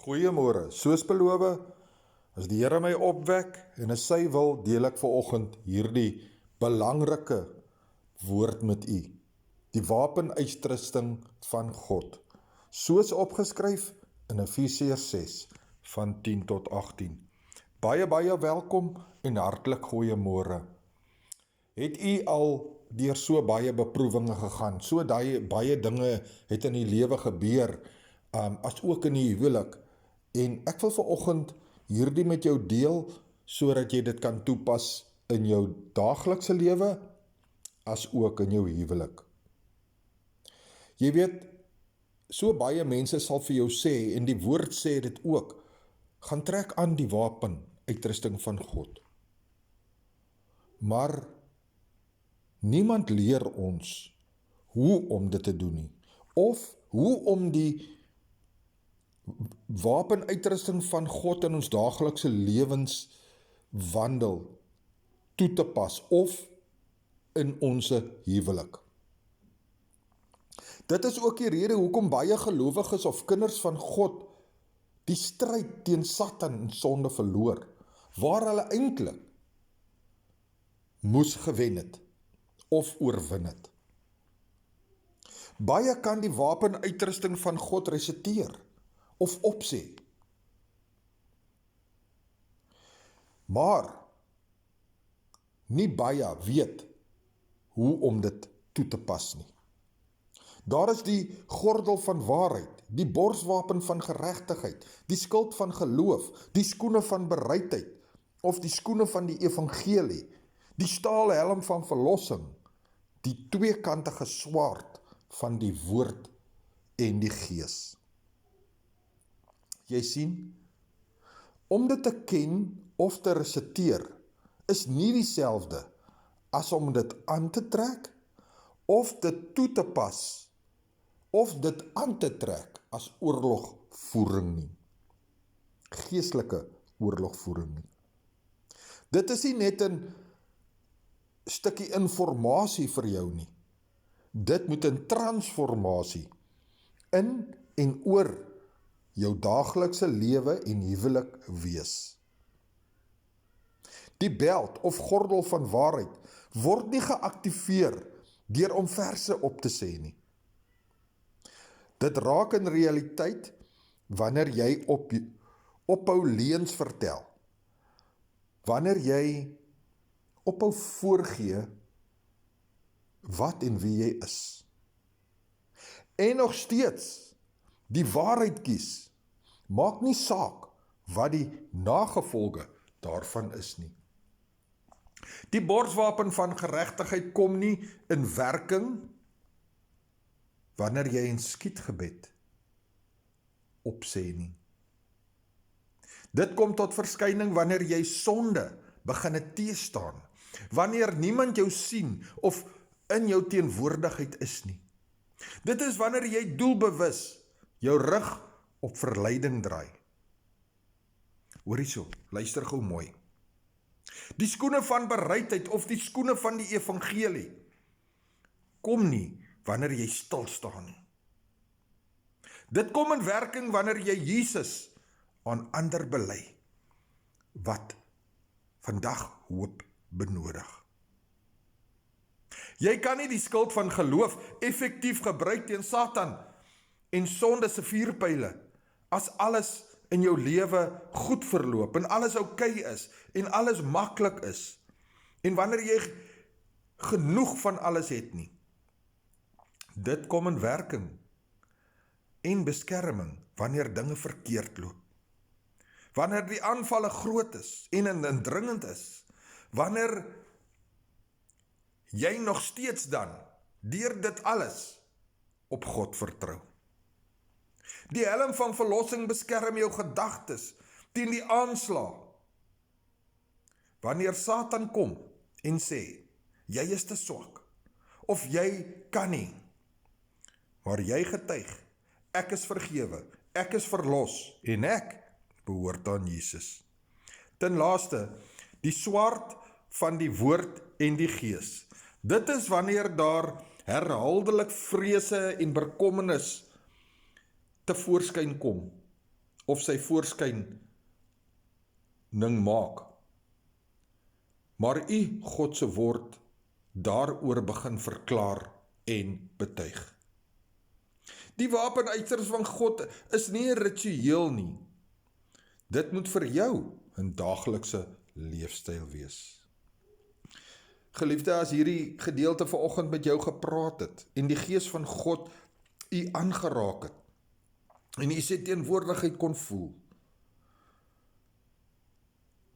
Goeiemôre, soos beloof, as die Here my opwek en as sy wil, deel ek vanoggend hierdie belangrike woord met u. Die wapenuitrusting van God, soos opgeskryf in Efesiërs 6 van 10 tot 18. Baie welkom en hartlik goeiemôre. Het u al deur so baie beproewinge gegaan, so baie dinge het in die lewe gebeur, as ook in die huwelik, en ek wil vanoggend hierdie met jou deel, sodat jy dit kan toepas in jou daaglikse lewe, as ook in jou huwelik. Jy weet, so baie mense sal vir jou sê, en die woord sê dit ook, gaan trek aan die wapenuitrusting van God. Maar niemand leer ons hoe om dit te doen nie, of hoe om die wapenuitrusting van God in ons daaglikse lewenswandel toe te pas, of in ons huwelik. Dit is ook die rede hoekom baie gelowiges of kinders van God die stryd teen Satan en sonde verloor, waar hulle eintlik moes gewen het, of oorwin het. Baie kan die wapenuitrusting van God resiteer, of opsê. Maar nie baie weet hoe om dit toe te pas nie. Daar is die gordel van waarheid, die borswapen van geregtigheid, die skild van geloof, die skoene van bereidheid, of die skoene van die evangelie, die staalhelm helm van verlossing, die tweekantige swaard van die woord en die gees. Jy sien, om dit te ken of te resiteer, is nie dieselfde as om dit aan te trek, of dit toe te pas, of dit aan te trek as oorlogvoering nie. Geestelike oorlogvoering nie. Dit is nie net 'n stukkie informasie vir jou nie. Dit moet 'n transformasie in en oor jou daaglikse lewe en huwelik wees. Die beld of gordel van waarheid word nie geaktiveer deur om verse op te sê nie. Dit raak in realiteit wanneer jy ophou leuns vertel, wanneer jy ophou voorgee wat en wie jy is, en nog steeds die waarheid kies, maak nie saak wat die nagevolge daarvan is nie. Die borswapen van geregtigheid kom nie in werking wanneer jy in skietgebed opsê nie. Dit kom tot verskyning wanneer jy sonde begin teestaan, wanneer niemand jou sien of in jou teenwoordigheid is nie. Dit is wanneer jy doelbewus jou rug op verleiding draai. Hoor hierso, luister gou mooi. Die skoene van bereidheid of die skoene van die evangelie kom nie wanneer jy stil staan nie. Dit kom in werking wanneer jy Jesus aan ander bely, wat vandag hoop benodig. Jy kan nie die skild van geloof effektief gebruik teen Satan en sonde se vuurpyle, as alles in jou lewe goed verloop, en alles oukei is, en alles maklik is, en wanneer jy genoeg van alles het nie. Dit kom in werking en beskerming wanneer dinge verkeerd loop, wanneer die aanvalle groot is en indringend is, wanneer jy nog steeds dan, deur dit alles, op God vertrou. Die helm van verlossing beskerm jou gedagtes teen die aanslag. Wanneer Satan kom en sê, jy is te swak, of jy kan nie, maar jy getuig, ek is vergewe, ek is verlos, en ek behoort aan Jesus. Ten laaste, die swaard van die woord en die gees. Dit is wanneer daar herhaaldelik vrese en bekommernis tevoorskyn kom, of sy voorskyning maak. Maar u, God se woord, daaroor begin verklaar en betuig. Die wapenuiters van God is nie 'n ritueel nie. Dit moet vir jou 'n daaglikse leefstyl wees. Geliefde, as hierdie gedeelte vanoggend met jou gepraat het en die Gees van God u aangeraak het en u sy teenwoordigheid kon voel,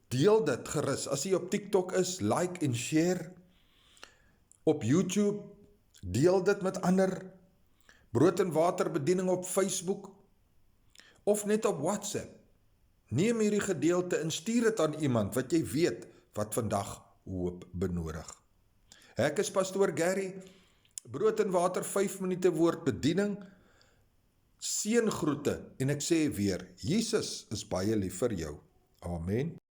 deel dit gerus. As jy op TikTok is, like en share. Op YouTube, deel dit met ander. Brood en water bediening op Facebook of net op WhatsApp. Neem hierdie gedeelte en stuur dit aan iemand wat jy weet wat vandag hoop benodig. Ek is Pastoor Gary, Brood en Water 5 minute woord bediening, seëngroete en ek sê weer, Jesus is baie lief vir jou. Amen.